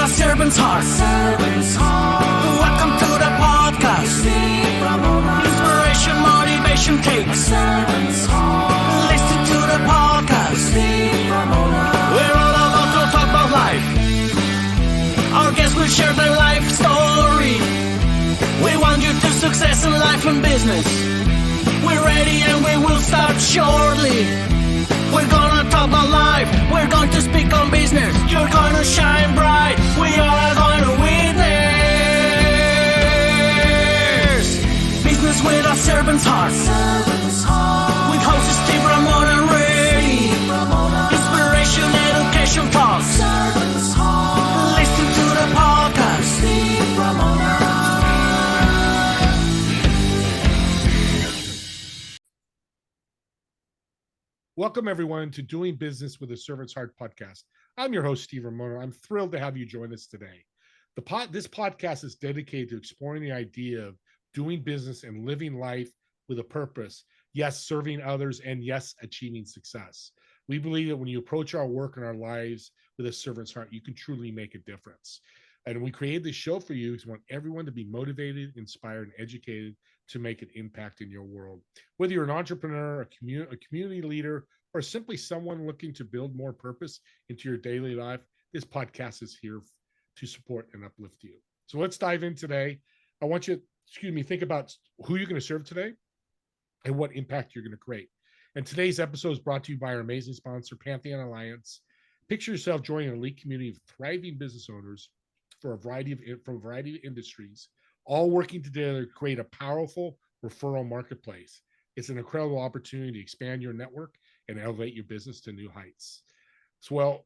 a servant's heart. Welcome to the podcast. Inspiration, motivation takes. Listen to the podcast. We're all about to talk about life. Our guests will share their life story. We want you to success in life and business. We're ready and we will start shortly. We're gonna talk about life. We're going to speak on business. You're gonna shine bright. We are going to witness business with a servant's heart. With hosts Steve Ramon and Ray. Inspiration, education talks. Listen to the podcast. Welcome, everyone, to Doing Business with a Servant's Heart podcast. I'm your host, Steve Ramona. I'm thrilled to have you join us today. This podcast is dedicated to exploring the idea of doing business and living life with a purpose. Yes, serving others, and yes, achieving success. We believe that when you approach our work and our lives with a servant's heart, you can truly make a difference. And we created this show for you because we want everyone to be motivated, inspired, and educated to make an impact in your world. Whether you're an entrepreneur, a community leader, or simply someone looking to build more purpose into your daily life, this podcast is here to support and uplift you. So let's dive in today. I want you to, think about who you're going to serve today and what impact you're going to create. And today's episode is brought to you by our amazing sponsor, Pantheon Alliance. Picture yourself joining an elite community of thriving business owners from a variety of industries, all working together to create a powerful referral marketplace. It's an incredible opportunity to expand your network and elevate your business to new heights. So, well,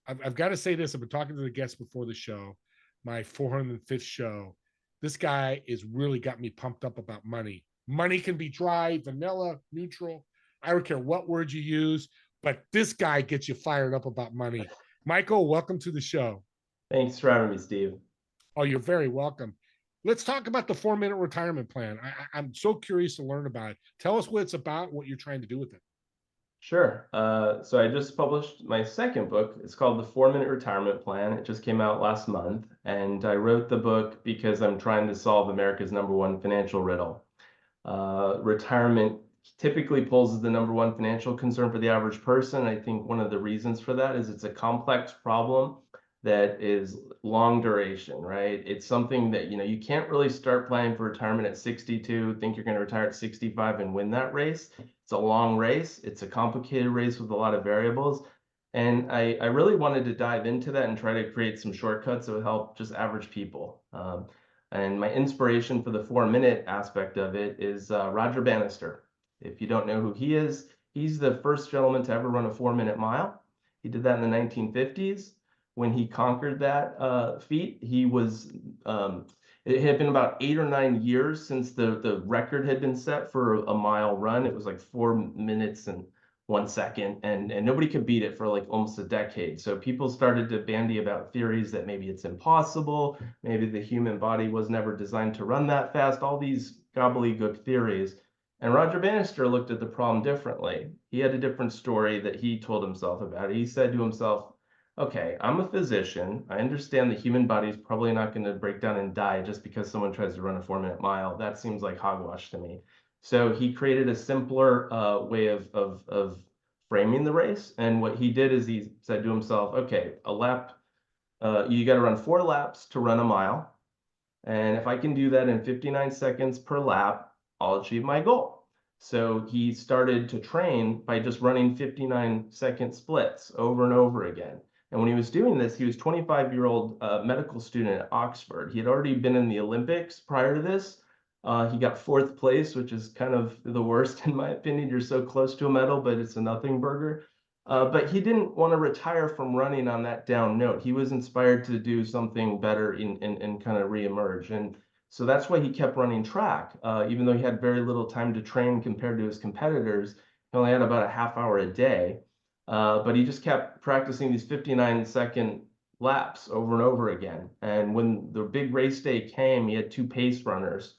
I've got to say this. I've been talking to the guests before the show, my 405th show. This guy is really got me pumped up about money. Money can be dry, vanilla, neutral. I don't care what word you use, but this guy gets you fired up about money. Michael, welcome to the show. Thanks for having me, Steve. Oh, you're very welcome. Let's talk about the 4-minute retirement plan. I'm so curious to learn about it. Tell us what it's about, what you're trying to do with it. Sure. So I just published my second book. It's called The 4-Minute Retirement Plan. It just came out last month. And I wrote the book because I'm trying to solve America's #1 financial riddle. Retirement typically poses the #1 financial concern for the average person. I think one of the reasons for that is it's a complex problem that is long duration, right? It's something that, you can't really start planning for retirement at 62, think you're going to retire at 65 and win that race. It's a long race. It's a complicated race with a lot of variables. And I really wanted to dive into that and try to create some shortcuts that would help just average people. And my inspiration for the 4-minute aspect of it is Roger Bannister. If you don't know who he is, he's the first gentleman to ever run a 4-minute mile. He did that in the 1950s. When he conquered that feat, he was, it had been about 8 or 9 years since the record had been set for a mile run. It was like 4 minutes and 1 second, and nobody could beat it for like almost a decade. So people started to bandy about theories that maybe it's impossible, maybe the human body was never designed to run that fast, all these gobbledygook theories. And Roger Bannister looked at the problem differently. He had a different story that he told himself about it. He said to himself, okay, I'm a physician. I understand the human body is probably not going to break down and die just because someone tries to run a 4-minute mile. That seems like hogwash to me. So he created a simpler way of framing the race. And what he did is he said to himself, okay, a lap, you got to run 4 laps to run a mile. And if I can do that in 59 seconds per lap, I'll achieve my goal. So he started to train by just running 59-second splits over and over again. And when he was doing this, he was a 25-year-old medical student at Oxford. He had already been in the Olympics prior to this. He got 4th place, which is kind of the worst, in my opinion. You're so close to a medal, but it's a nothing burger. But he didn't want to retire from running on that down note. He was inspired to do something better and kind of reemerge. And so that's why he kept running track. Even though he had very little time to train compared to his competitors, he only had about a half hour a day. But he just kept practicing these 59-second laps over and over again. And when the big race day came, he had 2 pace runners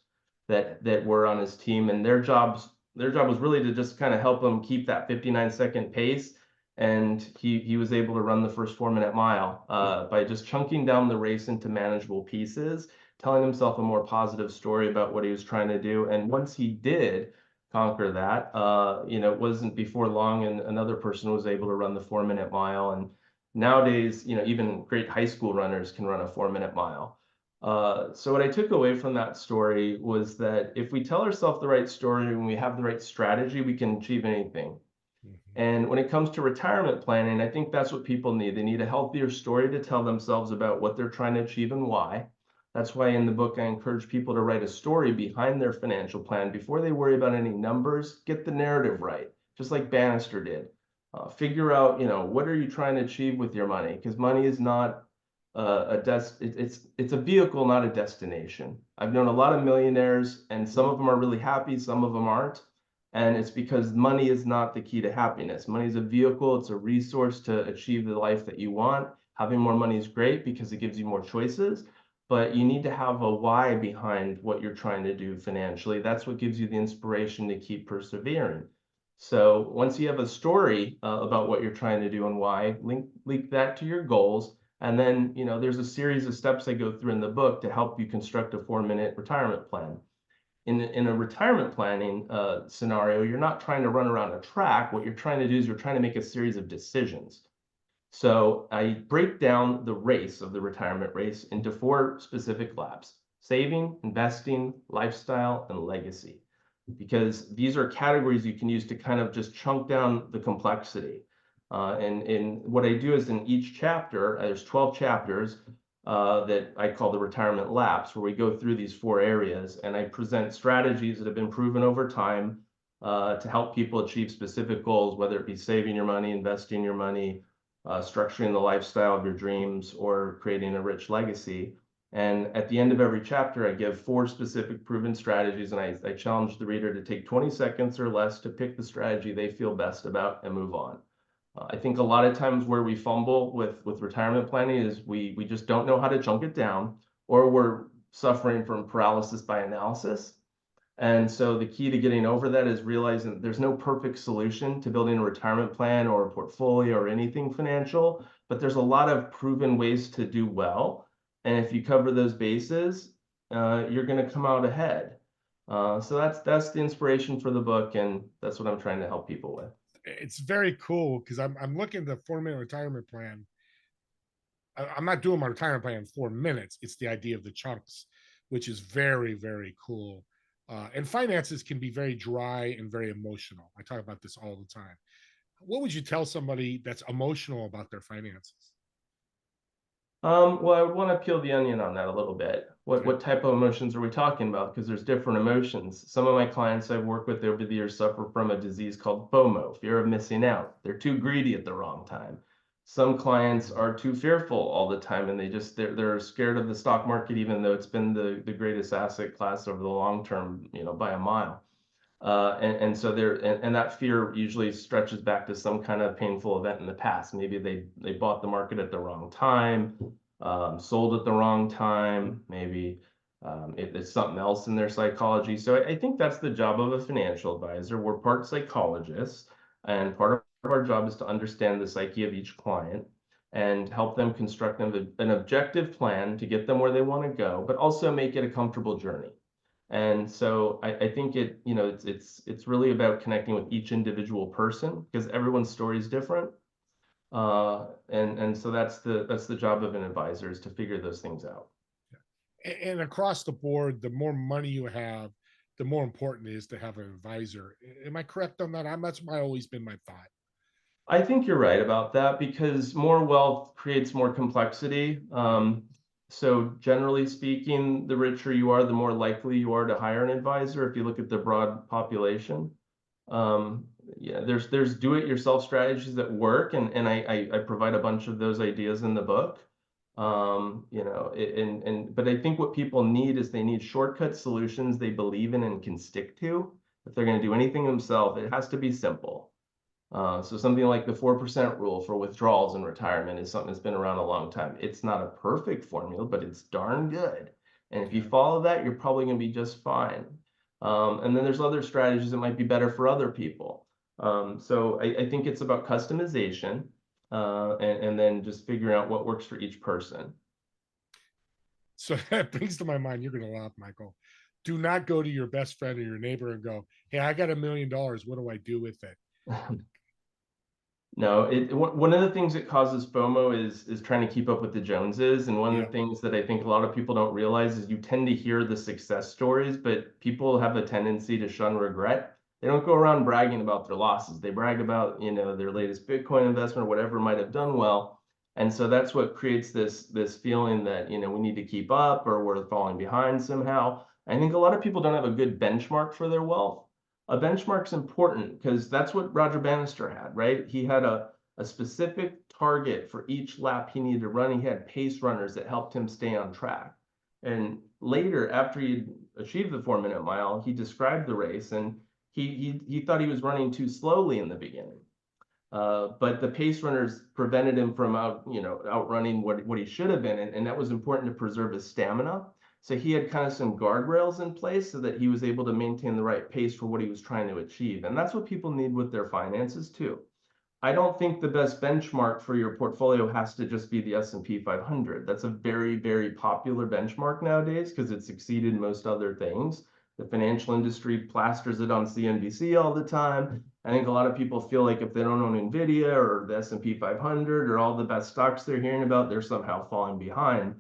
that were on his team, and their job was really to just kind of help him keep that 59-second pace And he was able to run the first 4-minute mile by just chunking down the race into manageable pieces, telling himself a more positive story about what he was trying to do. And once he did conquer that, it wasn't before long, and another person was able to run the 4-minute mile. And nowadays, even great high school runners can run a 4-minute mile. So what I took away from that story was that if we tell ourselves the right story and we have the right strategy, we can achieve anything. And when it comes to retirement planning, I think that's what people need. They need a healthier story to tell themselves about what they're trying to achieve and why. That's why in the book, I encourage people to write a story behind their financial plan before they worry about any numbers. Get the narrative right, just like Bannister did. Figure out, what are you trying to achieve with your money? Because money is not it's a vehicle, not a destination. I've known a lot of millionaires, and some of them are really happy, some of them aren't. And it's because money is not the key to happiness. Money is a vehicle, it's a resource to achieve the life that you want. Having more money is great because it gives you more choices, but you need to have a why behind what you're trying to do financially. That's what gives you the inspiration to keep persevering. So once you have a story about what you're trying to do and why, link that to your goals. And then, there's a series of steps I go through in the book to help you construct a 4-minute retirement plan. In a retirement planning scenario, you're not trying to run around a track. What you're trying to do is you're trying to make a series of decisions. So I break down the race of the retirement race into 4 specific laps: saving, investing, lifestyle, and legacy. Because these are categories you can use to kind of just chunk down the complexity. And what I do is in each chapter, there's 12 chapters that I call the retirement laps, where we go through these 4 areas, and I present strategies that have been proven over time to help people achieve specific goals, whether it be saving your money, investing your money, structuring the lifestyle of your dreams, or creating a rich legacy. And at the end of every chapter, I give 4 specific proven strategies, and I challenge the reader to take 20 seconds or less to pick the strategy they feel best about and move on. I think a lot of times where we fumble with retirement planning is we just don't know how to chunk it down, or we're suffering from paralysis by analysis. And so the key to getting over that is realizing that there's no perfect solution to building a retirement plan or a portfolio or anything financial, but there's a lot of proven ways to do well. And if you cover those bases, you're going to come out ahead. So that's the inspiration for the book, and that's what I'm trying to help people with. It's very cool because I'm looking at the 4-minute retirement plan. I'm not doing my retirement plan in 4 minutes. It's the idea of the chunks, which is very, very cool. And finances can be very dry and very emotional. I talk about this all the time. What would you tell somebody that's emotional about their finances? Well, I would want to peel the onion on that a little bit. What type of emotions are we talking about? Because there's different emotions. Some of my clients I've worked with over the years suffer from a disease called FOMO, fear of missing out. They're too greedy at the wrong time. Some clients are too fearful all the time, and they're scared of the stock market, even though it's been the greatest asset class over the long term, by a mile. And so that fear usually stretches back to some kind of painful event in the past. Maybe they bought the market at the wrong time, sold at the wrong time. Maybe it's something else in their psychology. So I think that's the job of a financial advisor. We're part psychologists, and part of our job is to understand the psyche of each client and help them construct an objective plan to get them where they want to go, but also make it a comfortable journey. And so I think it's really about connecting with each individual person, because everyone's story is different. And so that's the job of an advisor, is to figure those things out. And across the board, the more money you have, the more important it is to have an advisor. Am I correct on that? That's always been my thought. I think you're right about that, because more wealth creates more complexity. So generally speaking, the richer you are, the more likely you are to hire an advisor. If you look at the broad population, there's do-it-yourself strategies that work, and I provide a bunch of those ideas in the book. But I think what people need is they need shortcut solutions they believe in and can stick to. If they're going to do anything themselves, it has to be simple. So something like the 4% rule for withdrawals in retirement is something that's been around a long time. It's not a perfect formula, but it's darn good. And if you follow that, you're probably going to be just fine. And then there's other strategies that might be better for other people. So I think it's about customization, and then just figuring out what works for each person. So that brings to my mind, you're going to laugh, Michael. Do not go to your best friend or your neighbor and go, hey, I got $1 million. What do I do with it? No, one of the things that causes FOMO is trying to keep up with the Joneses. And one of the things that I think a lot of people don't realize is you tend to hear the success stories, but people have a tendency to shun regret. They don't go around bragging about their losses. They brag about, their latest Bitcoin investment or whatever might have done well. And so that's what creates this feeling that, we need to keep up or we're falling behind somehow. I think a lot of people don't have a good benchmark for their wealth. A benchmark's important because that's what Roger Bannister had, right? He had a specific target for each lap he needed to run. He had pace runners that helped him stay on track. And later, after he achieved the 4-minute mile, he described the race and he thought he was running too slowly in the beginning. But the pace runners prevented him from outrunning what he should have been, and that was important to preserve his stamina. So he had kind of some guardrails in place so that he was able to maintain the right pace for what he was trying to achieve. And that's what people need with their finances too. I don't think the best benchmark for your portfolio has to just be the S&P 500. That's a very, very popular benchmark nowadays because it's exceeded most other things. The financial industry plasters it on CNBC all the time. I think a lot of people feel like if they don't own Nvidia or the S&P 500 or all the best stocks they're hearing about, they're somehow falling behind.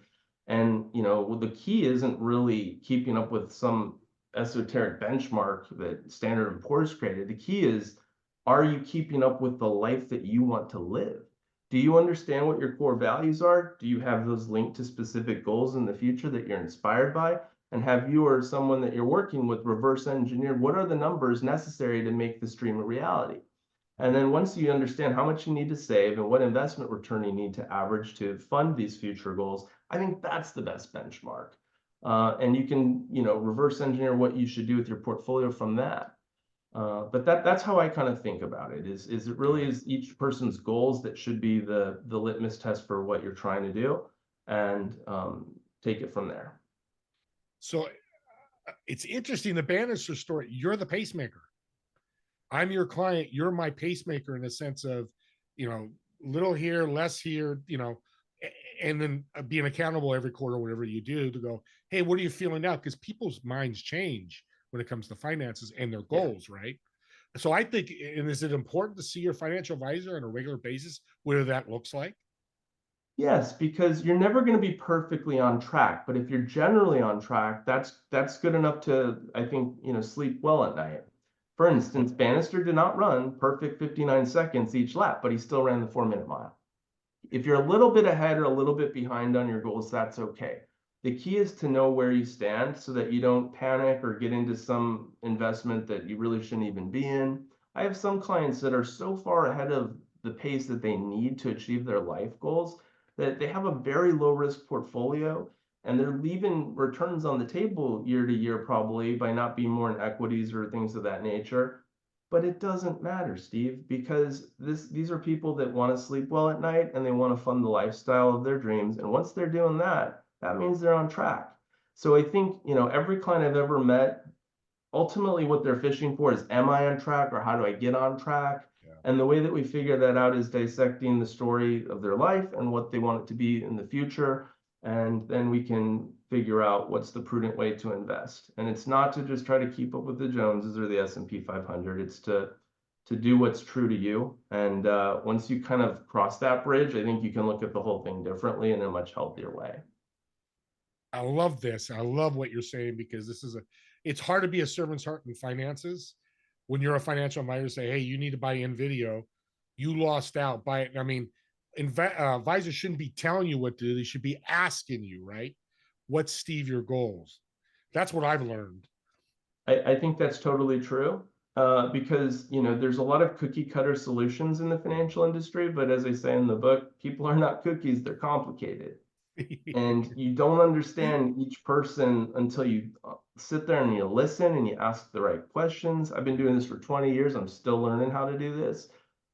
And the key isn't really keeping up with some esoteric benchmark that Standard & Poor's created. The key is, are you keeping up with the life that you want to live? Do you understand what your core values are? Do you have those linked to specific goals in the future that you're inspired by? And have you or someone that you're working with reverse engineered what are the numbers necessary to make this dream a reality? And then once you understand how much you need to save and what investment return you need to average to fund these future goals, I think that's the best benchmark. And you can, reverse engineer what you should do with your portfolio from that. But that's how I kind of think about it. Is it really is each person's goals that should be the litmus test for what you're trying to do, and take it from there. So it's interesting, the Bannister story. You're the pacemaker. I'm your client. You're my pacemaker in the sense of, little here, less here, and then being accountable every quarter, whatever you do, to go, hey, what are you feeling now? Because people's minds change when it comes to finances and their goals, right? So I think, and is it important to see your financial advisor on a regular basis, whether that looks like? Yes, because you're never going to be perfectly on track, but if you're generally on track, that's good enough to, I think, sleep well at night. For instance, Bannister did not run perfect 59 seconds each lap, but he still ran the 4-minute mile. If you're a little bit ahead or a little bit behind on your goals, that's okay. The key is to know where you stand so that you don't panic or get into some investment that you really shouldn't even be in. I have some clients that are so far ahead of the pace that they need to achieve their life goals that they have a very low risk portfolio and they're leaving returns on the table year to year probably by not being more in equities or things of that nature. But it doesn't matter, Steve, because these are people that want to sleep well at night and they want to fund the lifestyle of their dreams. And once they're doing that, that means they're on track. So I think, every client I've ever met, ultimately what they're fishing for is, am I on track or how do I get on track? Yeah. And the way that we figure that out is dissecting the story of their life and what they want it to be in the future. And then we can figure out what's the prudent way to invest. And it's not to just try to keep up with the Joneses or the S&P 500. It's to do what's true to you. And once you kind of cross that bridge, I think you can look at the whole thing differently in a much healthier way. I love this. I love what you're saying, because it's hard to be a servant's heart in finances. When you're a financial advisor, say, hey, you need to buy NVIDIA. You lost out. Buy it. I mean, advisors shouldn't be telling you what to do. They should be asking you, right? What's, Steve, your goals? That's what I've learned. I think that's totally true. Because there's a lot of cookie cutter solutions in the financial industry, but as I say in the book, people are not cookies, they're complicated. And you don't understand each person until you sit there and you listen and you ask the right questions. I've been doing this for 20 years. I'm still learning how to do this.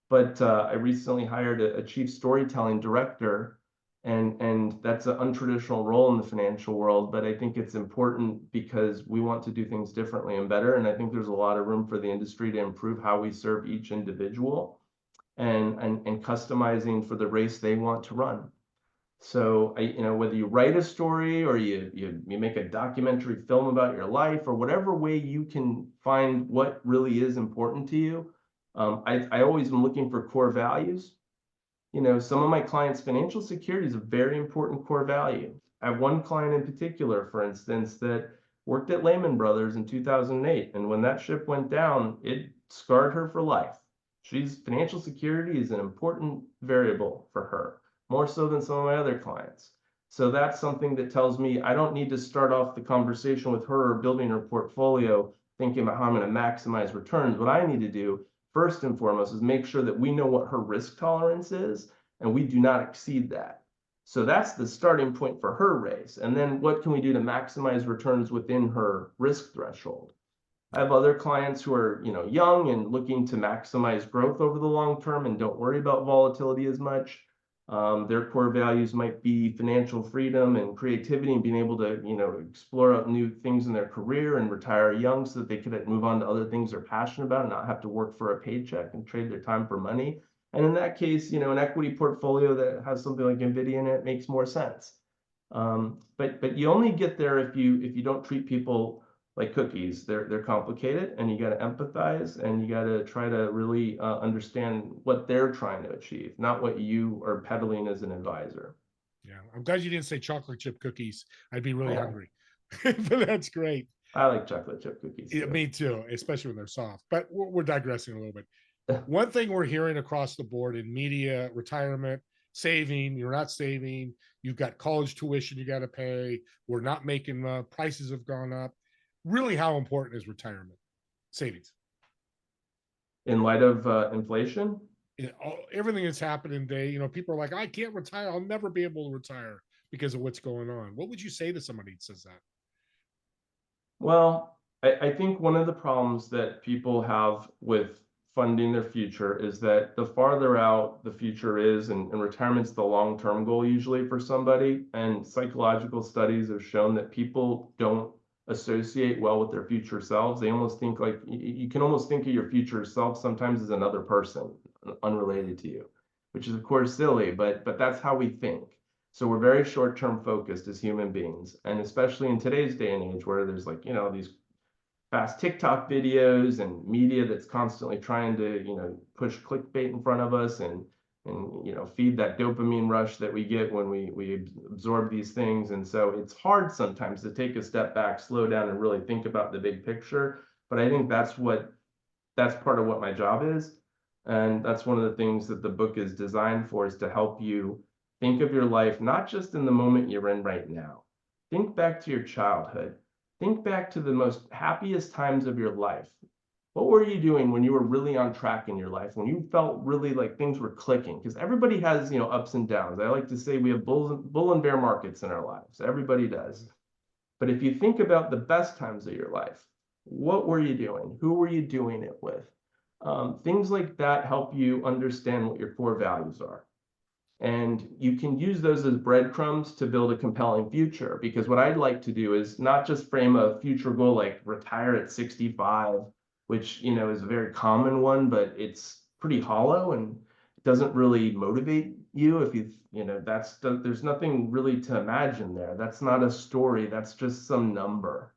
But I recently hired a chief storytelling director, And that's an untraditional role in the financial world, but I think it's important because we want to do things differently and better. And I think there's a lot of room for the industry to improve how we serve each individual and customizing for the race they want to run. So whether you write a story or you make a documentary film about your life, or whatever way you can find what really is important to you, I always am looking for core values. Some of my clients, financial security is a very important core value. I have one client in particular, for instance, that worked at Lehman Brothers in 2008, and when that ship went down, it scarred her for life. Financial security is an important variable for her, more so than some of my other clients. So that's something that tells me I don't need to start off the conversation with her or building her portfolio thinking about how I'm going to maximize returns. What I need to do first and foremost is make sure that we know what her risk tolerance is and we do not exceed that. So that's the starting point for her race. And then what can we do to maximize returns within her risk threshold? I have other clients who are, young and looking to maximize growth over the long term and don't worry about volatility as much. Their core values might be financial freedom and creativity and being able to, explore out new things in their career and retire young so that they could move on to other things they're passionate about and not have to work for a paycheck and trade their time for money. And in that case, an equity portfolio that has something like NVIDIA in it makes more sense. But you only get there if you don't treat people like cookies. They're complicated, and you got to empathize, and you got to try to really understand what they're trying to achieve, not what you are peddling as an advisor. Yeah, I'm glad you didn't say chocolate chip cookies. I'd be really hungry. But that's great. I like chocolate chip cookies too. Yeah, me too, especially when they're soft. But we're digressing a little bit. One thing we're hearing across the board in media, retirement, saving, you're not saving, you've got college tuition you got to pay, we're not making prices have gone up. Really, how important is retirement savings in light of inflation? Everything that's happening today, people are like, I can't retire, I'll never be able to retire because of what's going on. What would you say to somebody that says that? Well, I think one of the problems that people have with funding their future is that the farther out the future is, and retirement's the long-term goal usually for somebody, and psychological studies have shown that people don't associate well with their future selves. They almost think like you can almost think of your future self sometimes as another person unrelated to you, which is of course silly, but that's how we think. So we're very short-term focused as human beings, and especially in today's day and age where there's these fast TikTok videos and media that's constantly trying to push clickbait in front of us and feed that dopamine rush that we get when we absorb these things. And so it's hard sometimes to take a step back, slow down, and really think about the big picture. But I think that's part of what my job is, and that's one of the things that the book is designed for, is to help you think of your life not just in the moment you're in right now. Think back to your childhood. Think back to the most happiest times of your life. What were you doing when you were really on track in your life, when you felt really like things were clicking? Because everybody has, ups and downs. I like to say we have bull and bear markets in our lives. Everybody does. But if you think about the best times of your life, what were you doing? Who were you doing it with? Things like that help you understand what your core values are. And you can use those as breadcrumbs to build a compelling future. Because what I'd like to do is not just frame a future goal like retire at 65, which is a very common one, but it's pretty hollow and it doesn't really motivate you. If there's nothing really to imagine there. That's not a story. That's just some number.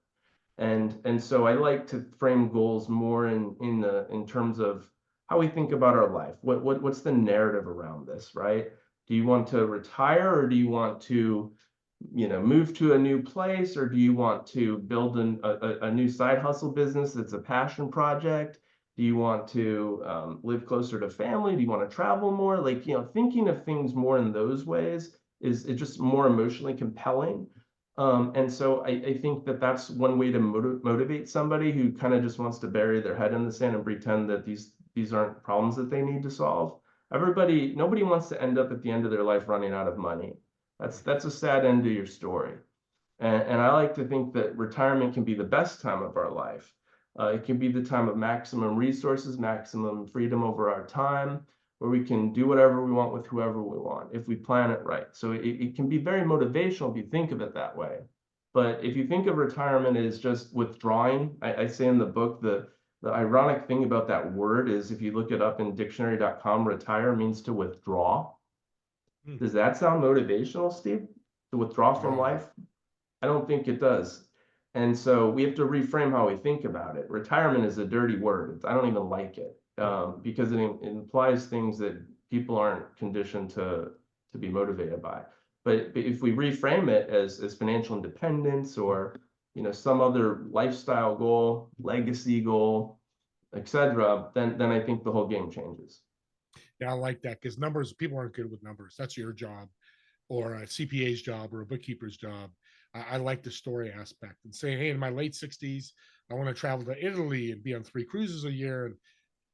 And so I like to frame goals more in terms of how we think about our life. What's the narrative around this, right? Do you want to retire, or do you want to, move to a new place, or do you want to build a new side hustle business that's a passion project? Do you want to live closer to family? Do you want to travel more? Thinking of things more in those ways is just more emotionally compelling. And so I think that's one way to motivate somebody who kind of just wants to bury their head in the sand and pretend that these aren't problems that they need to solve. Nobody wants to end up at the end of their life running out of money. That's a sad end to your story. And I like to think that retirement can be the best time of our life. It can be the time of maximum resources, maximum freedom over our time. where we can do whatever we want with whoever we want if we plan it right. So it can be very motivational if you think of it that way. But if you think of retirement as just withdrawing, I say in the book, the ironic thing about that word is if you look it up in dictionary.com, retire means to withdraw. Does that sound motivational, Steve? To withdraw from life? I don't think it does. And so we have to reframe how we think about it. Retirement is a dirty word. I don't even like it because it implies things that people aren't conditioned to be motivated by. But if we reframe it as financial independence or some other lifestyle goal, legacy goal, etc., then I think the whole game changes. Yeah, I like that because numbers, people aren't good with numbers. That's your job, or a CPA's job, or a bookkeeper's job. I like the story aspect and saying, hey, in my late 60s, I want to travel to Italy and be on 3 cruises a year. And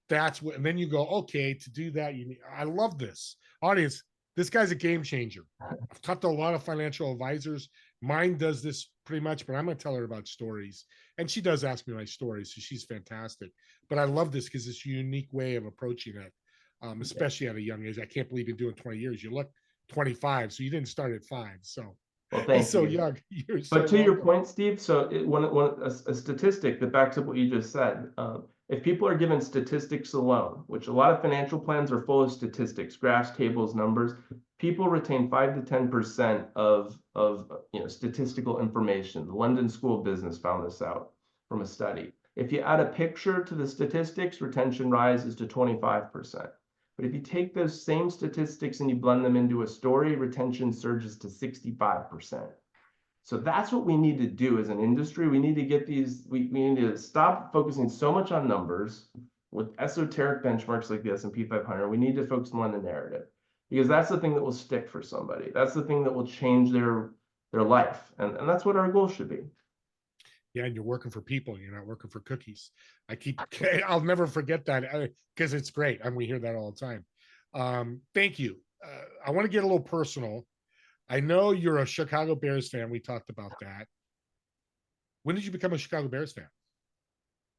that's what, and then you go, okay, to do that, I love this. Audience, this guy's a game changer. I've talked to a lot of financial advisors. Mine does this pretty much, but I'm going to tell her about stories. And she does ask me my stories, so she's fantastic. But I love this because it's a unique way of approaching it, especially at a young age. I can't believe you've been doing 20 years. You look 25, so you didn't start at 5. So well, thank so you. young. You're But so to your welcome. point, Steve, so a statistic that backs up what you just said, if people are given statistics alone, which a lot of financial plans are full of statistics, graphs, tables, numbers, people retain 5 to 10% of statistical information. The London School of Business found this out from a study. If you add a picture to the statistics, retention rises to 25%. But if you take those same statistics and you blend them into a story, retention surges to 65%. So that's what we need to do as an industry. We need to get we need to stop focusing so much on numbers with esoteric benchmarks like the S&P 500. We need to focus more on the narrative because that's the thing that will stick for somebody. That's the thing that will change their life. And that's what our goal should be. Yeah, and you're working for people. You're not working for cookies. I'll never forget that because it's great. And we hear that all the time. Thank you. I want to get a little personal. I know you're a Chicago Bears fan. We talked about that. When did you become a Chicago Bears fan?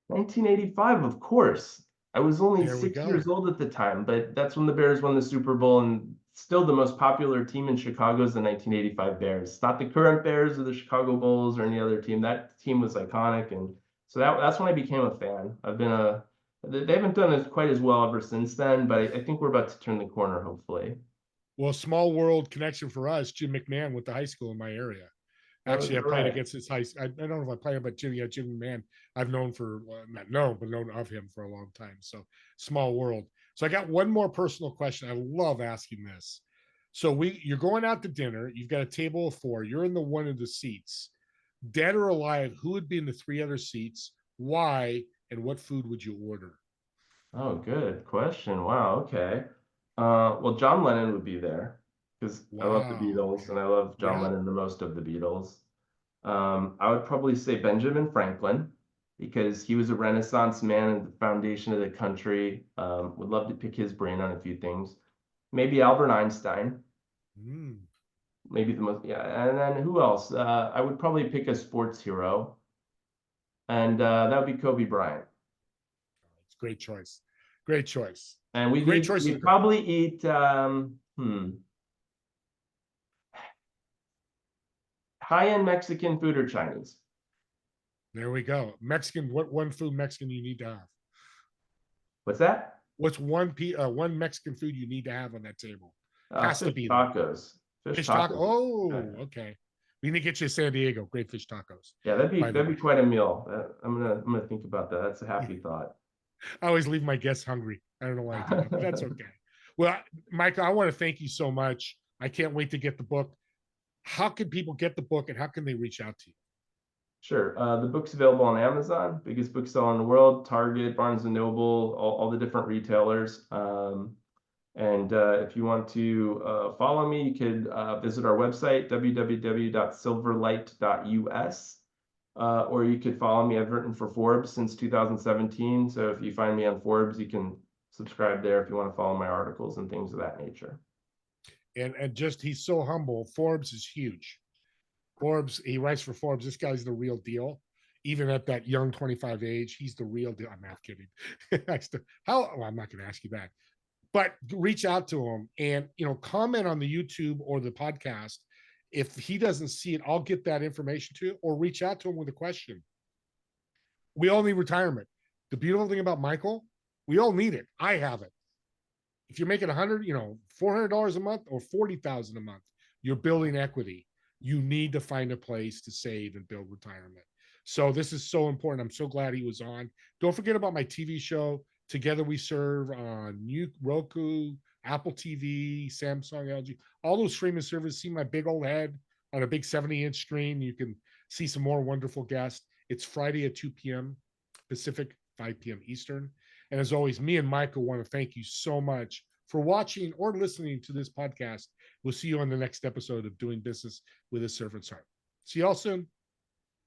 1985, of course. I was only There we 6 years go. old at the time, but that's when the Bears won the Super Bowl, and still the most popular team in Chicago is the 1985 Bears. It's not the current Bears or the Chicago Bulls or any other team. That team was iconic, and so that's when I became a fan. They haven't done it quite as well ever since then, but I think we're about to turn the corner, hopefully. Well, small world connection for us. Jim McMahon went to high school in my area. Actually, I played against his high. I don't know if I played, but Jim McMahon, I've known for not known, but known of him for a long time. So small world. So I got one more personal question. I love asking this. So you're going out to dinner. You've got a table of 4. You're in the one of the seats. Dead or alive, who would be in the 3 other seats? Why? And what food would you order? Oh, good question. Wow, okay. Well, John Lennon would be there because I love the Wow. Beatles and Okay. I love John Yeah. Lennon the most of the Beatles. I would probably say Benjamin Franklin because he was a Renaissance man and the foundation of the country. Would love to pick his brain on a few things. Maybe Albert Einstein, Mm. maybe the most, yeah. And then who else? I would probably pick a sports hero, and that would be Kobe Bryant. It's a great choice. Great choice. And Great choice. we'd probably eat high-end Mexican food or Chinese. There we go. Mexican. What one food Mexican you need to have? What's that? What's one Mexican food you need to have on that table? Has to Fish be there. tacos. Fish Fish taco. tacos. Oh, okay. We need to get you to San Diego. Great fish tacos. Yeah, By the that'd way, be quite a meal. I'm gonna think about that. That's a happy thought. I always leave my guests hungry. I don't know why I do that, but that's okay. Well, Michael, I want to thank you so much. I can't wait to get the book. How can people get the book, and how can they reach out to you? Sure. The book's available on Amazon, biggest bookseller in the world, Target, Barnes and Noble, all the different retailers. And if you want to follow me, you could visit our website, www.silverlight.us, or you could follow me. I've written for Forbes since 2017. So if you find me on Forbes, you can subscribe there if you want to follow my articles and things of that nature. And just he's so humble. Forbes is huge. Forbes, he writes for Forbes. This guy's the real deal. Even at that young 25 age, he's the real deal. I'm not kidding. Well, I'm not going to ask you that. But reach out to him and, comment on the YouTube or the podcast. If he doesn't see it, I'll get that information to you, or reach out to him with a question. We all need retirement. The beautiful thing about Michael, we all need it. I have it. If you're making $400 a month or $40,000 a month, you're building equity. You need to find a place to save and build retirement. So this is so important. I'm so glad he was on. Don't forget about my TV show, Together We Serve, on Roku, Apple TV, Samsung, LG, all those streaming services. See my big old head on a big 70-inch screen. You can see some more wonderful guests. It's Friday at 2 p.m. Pacific, 5 p.m. Eastern. And as always, me and Michael want to thank you so much for watching or listening to this podcast. We'll see you on the next episode of Doing Business with a Servant's Heart. See you all soon.